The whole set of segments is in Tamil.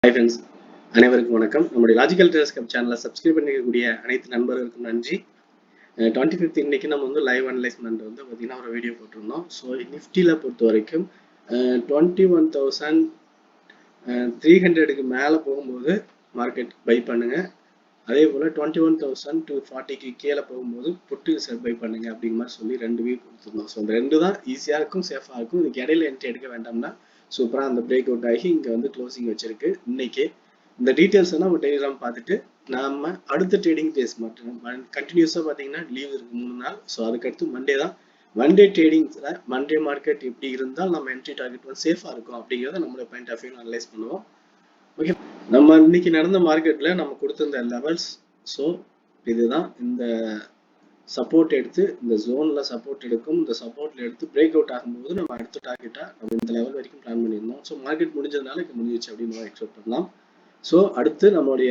ஹாய் ஃப்ரெண்ட்ஸ், அனைவருக்கும் வணக்கம். நம்முடைய லாஜிக்கல் டெலஸ்கோப் சேனலை சப்ஸ்கிரைப் பண்ணிக்கக்கூடிய அனைத்து நண்பர்களுக்கும் நன்றி. 25th இன்னைக்கு நம்ம வந்து லைவ் அனலைஸ்மெண்ட் வந்து பார்த்தீங்கன்னா ஒரு வீடியோ போட்டிருந்தோம். ஸோ நிஃப்டியில் பொறுத்த வரைக்கும் 21,300க்கு மேலே போகும்போது மார்க்கெட் பை பண்ணுங்க. அதே போல் 21,240க்கு கீழே போகும்போது புட்டு பை பண்ணுங்க அப்படிங்கிற மாதிரி சொல்லி ரெண்டு வீக் கொடுத்துருந்தோம். ஸோ அந்த ரெண்டு தான் ஈஸியாக இருக்கும், சேஃபாக இருக்கும். இதுக்கு இடையில என்ட்ரி எடுக்க வேண்டாம்னா சூப்பராக அந்த பிரேக் அவுட் ஆகி இங்கே வந்து க்ளோசிங் வச்சிருக்கு. இன்னைக்கு இந்த டீட்டெயில்ஸ் எல்லாம் நம்ம டெலிகிராம் பார்த்துட்டு நாம அடுத்த ட்ரேடிங் டேஸ் மட்டும் கண்டினியூஸாக பார்த்தீங்கன்னா லீவ் இருக்கு 3 நாள். ஸோ அதுக்கடுத்து மண்டே தான். மண்டே ட்ரேடிங்ஸில் மண்டே மார்க்கெட் எப்படி இருந்தால் நம்ம என்ட்ரி டார்கெட் வந்து சேஃபாக இருக்கும் அப்படிங்கிறத நம்மளுடைய பாயிண்ட் ஆஃப் வியூ அனலைஸ் பண்ணுவோம். ஓகே, நம்ம இன்னைக்கு நடந்த மார்க்கெட்ல நம்ம கொடுத்திருந்த லெவல்ஸ். ஸோ இதுதான் இந்த சப்போர்ட் எடுத்து இந்த ஜோன்ல சப்போர்ட் எடுக்கும். இந்த சப்போர்ட்ல எடுத்து பிரேக் அவுட் ஆகும்போது நம்ம அடுத்த டார்கெட்டா நம்ம இந்த லெவல் வரைக்கும் பிளான் பண்ணியிருந்தோம். ஸோ மார்க்கெட் முடிஞ்சதுனால இப்போ முடிஞ்சிச்சு அப்படின்னு எக்ஸ்பெக்ட் பண்ணலாம். ஸோ அடுத்து நம்மளுடைய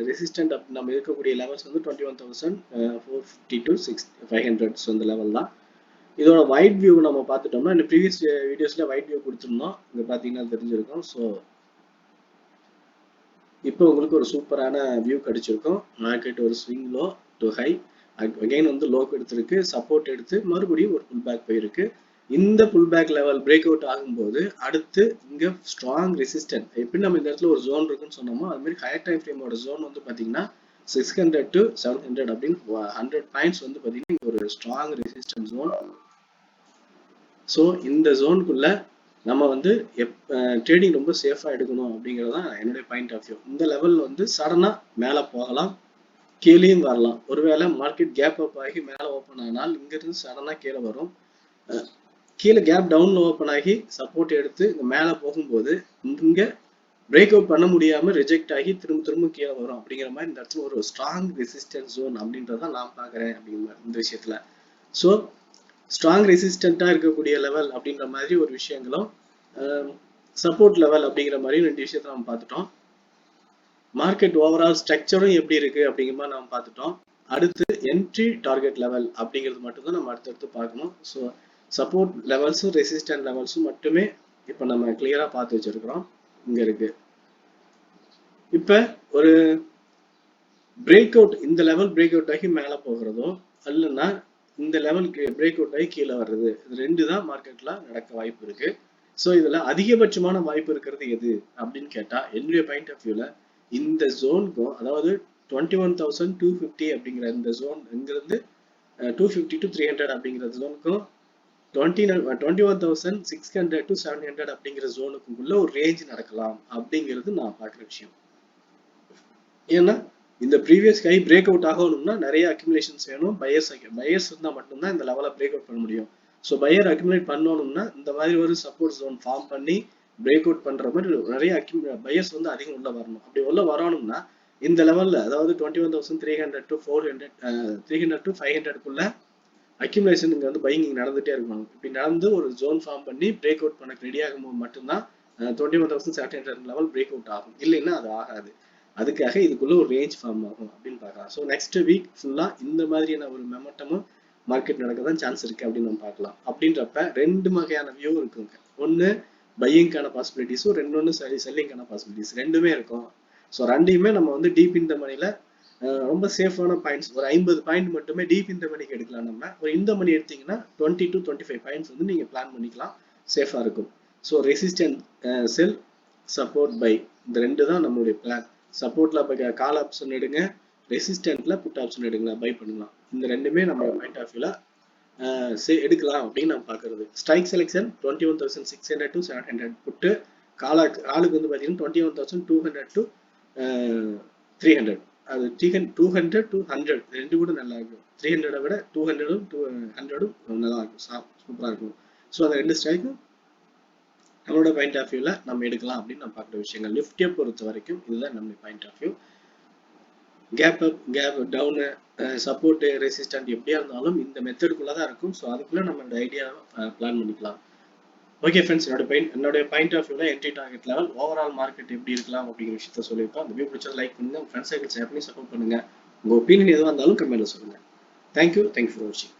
ரெசிஸ்டன்ட் நம்ம இருக்கக்கூடிய லெவல்ஸ் வந்து 21,450 to 500. ஸோ இந்த லெவல் தான். இதோட வைட் வியூ நம்ம பார்த்துட்டோம்னா இந்த ப்ரீவியஸ் வீடியோஸ்ல வைட் வியூ கொடுத்துருந்தோம். இங்க பார்த்தீங்கன்னா தெரிஞ்சிருக்கும். ஸோ இப்போ உங்களுக்கு ஒரு சூப்பரான வியூ கிடைச்சிருக்கும். மார்க்கெட் ஒரு swing low to high again வந்து லோக்கு எடுத்திருக்கு, சப்போர்ட் எடுத்து மறுபடியும் ஒரு புல் பேக் போயிருக்கு. இந்த pull back level break out ஆகும்போது அடுத்து இங்க ஸ்ட்ராங் ரெசிஸ்டன்ட் எப்படி நம்ம இந்த இடத்துல ஒரு ஜோன் இருக்குன்னு சொன்னோமோ அது மாதிரி ஹையர் டைம் ஃப்ரேமோட ஜோன் வந்து பாத்தீங்கன்னா 600 to 700 அப்படின்னு 100 பாயிண்ட்ஸ் வந்து பாத்தீங்கன்னா ஒரு ஸ்ட்ராங் ரெசிஸ்டன்ட் ஜோன். ஸோ இந்த ஜோனுக்குள்ள நம்ம வந்து ட்ரேடிங் ரொம்ப சேஃபா எடுக்கணும் அப்படிங்கறதான் என்னுடைய பாயிண்ட் ஆஃப் வியூ. இந்த லெவல் வந்து சடனா மேல போகலாம், கீழேயும் வரலாம். ஒருவேளை மார்க்கெட் கேப் அப் ஆகி மேல ஓப்பன் ஆனால் இங்க இருந்து சடனா கீழே வரும். கீழே கேப் டவுன்ல ஓப்பன் ஆகி சப்போர்ட் எடுத்து இங்க மேல போகும்போது இங்க பிரேக் அவுட் பண்ண முடியாம ரிஜெக்ட் ஆகி திரும்ப கீழே வரும். அப்படிங்கிற மாதிரி இந்த இடத்துல ஒரு ஸ்ட்ராங் ரெசிஸ்டன்ஸ் ஜோன் அப்படின்றத நான் பாக்குறேன் அப்படிங்கிற இந்த விஷயத்துல. ஸோ ஸ்ட்ராங் ரெசிஸ்டண்டா இருக்கக்கூடிய லெவல் அப்படின்ற மாதிரி ஒரு விஷயங்களும் சப்போர்ட் லெவல் அப்படிங்கிற மாதிரி ரெண்டு விஷயத்த நம்ம பார்த்துட்டோம். மார்க்கெட் ஓவரால் ஸ்ட்ரக்சரும் எப்படி இருக்கு அப்படிங்கிற மாதிரி நம்ம பார்த்துட்டோம். அடுத்து என்ட்ரி டார்கெட் லெவல் அப்படிங்கிறது மட்டும் தான் நம்ம அடுத்தடுத்து பார்க்கணும். ஸோ சப்போர்ட் லெவல்ஸும் ரெசிஸ்டன்ட் லெவல்ஸும் மட்டுமே இப்போ நம்ம கிளியரா பார்த்து வச்சிருக்கிறோம். இங்க இருக்கு. இப்ப ஒரு பிரேக் அவுட் இந்த லெவல் பிரேக் அவுட் ஆகி மேல போகிறதோ இல்லைன்னா இந்த லெவலுக்கு பிரேக் அவுட் ஆகி கீழே வர்றது, இது ரெண்டு தான் மார்க்கெட்ல நடக்க வாய்ப்பு இருக்கு. ஸோ இதுல அதிகபட்சமான வாய்ப்பு இருக்கிறது எது அப்படின்னு கேட்டா என்னுடைய பாயிண்ட் ஆஃப் வியூல இந்த ஜோனுக்கும், அதாவது 21,250 அப்படிங்கிற இந்த ஜோன் இங்கிருந்து 250 to 300 அப்படிங்கிற ஜோனுக்கும் 21,600 to 700 அப்படிங்கிற ஜோனுக்குள்ள ஒரு ரேஞ்ச் நடக்கலாம் அப்படிங்கிறது நான் பார்க்குற விஷயம். ஏன்னா இந்த ப்ரீவியஸ் ஹை பிரேக் அவுட் ஆகணும்னா நிறைய அக்யூமுலேஷன்ஸ் வேணும். பையர்ஸ் இருந்தால் மட்டும்தான் இந்த லெவலை பிரேக் அவுட் பண்ண முடியும். ஸோ பையர் அக்யூமுலேட் பண்ணணும்னா இந்த மாதிரி ஒரு சப்போர்ட் ஜோன் ஃபார்ம் பண்ணி பிரேக் அவுட் பண்ற மாதிரி நிறைய பையர்ஸ் வந்து அதிகம் உள்ள வரணும். அப்படி உள்ள வரணும்னா இந்த லெவல்ல, அதாவது 21,300 to 400 300 to 500க்குள்ள அக்யூமுலேஷன் இங்க வந்து பையிங் நடந்துட்டே இருக்கணும். இப்படி நடந்து ஒரு ஜோன் ஃபார்ம் பண்ணி பிரேக் அவுட் பண்ண ரெடி ஆகும் போது மட்டும்தான் 21,700 லெவல் பிரேக் அவுட் ஆகும். இல்லைன்னா அது ஆகாது. அதுக்காக இதுக்குள்ள ஒரு ரேஞ்ச் ஃபார்ம் ஆகும் அப்படின்னு பார்க்கலாம். ஸோ நெக்ஸ்ட் வீக் ஃபுல்லா இந்த மாதிரியான ஒரு மெமட்டமும் மார்க்கெட் நடக்க தான் சான்ஸ் இருக்கு அப்படின்னு நம்ம பார்க்கலாம். அப்படின்றப்ப ரெண்டு வகையான வியூ இருக்குங்க. ஒன்னு பையிங்கான பாசிபிலிட்டிஸும், ரெண்டொன்னு செல்லிங்கான பாசிபிலிட்டிஸ் ரெண்டுமே இருக்கும். ஸோ ரெண்டையுமே நம்ம வந்து டீப் இந்த மணில ரொம்ப சேஃபான பாயிண்ட்ஸ் ஒரு 50 பாயிண்ட் மட்டுமே டீப் இந்த மணிக்கு எடுக்கலாம். நம்ம ஒரு இந்த மணி எடுத்தீங்கன்னா 20 to 25 பாயிண்ட்ஸ் வந்து நீங்க பிளான் பண்ணிக்கலாம், சேஃபா இருக்கும். So resistant sell, support buy, இந்த ரெண்டு தான் நம்மளுடைய பிளான். சப்போர்ட்ல கால் ஆப்ஷன் எடுங்க, ரெசிஸ்டன்ட்ல புட் ஆப்ஷன் எடுங்க, பை பண்ணலாம். இந்த ரெண்டுமே நம்ம பாயிண்ட் ஆஃப் வியூல எடுக்கலாம் அப்படின்னு நம்ம பாக்குறது. ஸ்ட்ரைக் செலெக்ஷன் 21,600 to 700 புட்டு, காலுக்கு வந்து பாத்தீங்கன்னா 21,200 to 300. அது 200 to 100 ரெண்டு கூட நல்லா இருக்கும். 300 விட 200 200 நல்லா இருக்கும், சூப்பரா இருக்கும். ஸோ அந்த ரெண்டு ஸ்ட்ரைக்கும் நம்மளோட பாயிண்ட் ஆஃப் வியூல நம்ம எடுக்கலாம் அப்படின்னு நம்ம பார்க்குற விஷயங்கள். நிஃப்டியை பொறுத்த வரைக்கும் இதுதான் நம்ம point of view. Gap up, gap down, support, resistant எப்படியா இருந்தாலும் இந்த மெத்தடுக்குள்ள தான் இருக்கும். ஸோ அதுக்குள்ள நம்ம இந்த ஐடியா பிளான் பண்ணிக்கலாம். ஓகே ஃப்ரெண்ட்ஸ், என்னுடைய பாயிண்ட் ஆஃப் வியூல entry target level, overall market எப்படி இருக்கலாம் அப்படிங்கிற விஷயத்த சொல்லியிருக்கோம். அந்த வீடியோ பிடிச்சது லைக் பண்ணுங்க, ஃப்ரெண்ட்ஸ் சர்க்கிள் ஷேர் பண்ணி சப்போர்ட் பண்ணுங்க. உங்க ஒப்பீனியன் எதுவாக இருந்தாலும் கமெண்ட்ல சொல்லுங்க. தேங்க்யூ ஃபார் வாட்சிங்.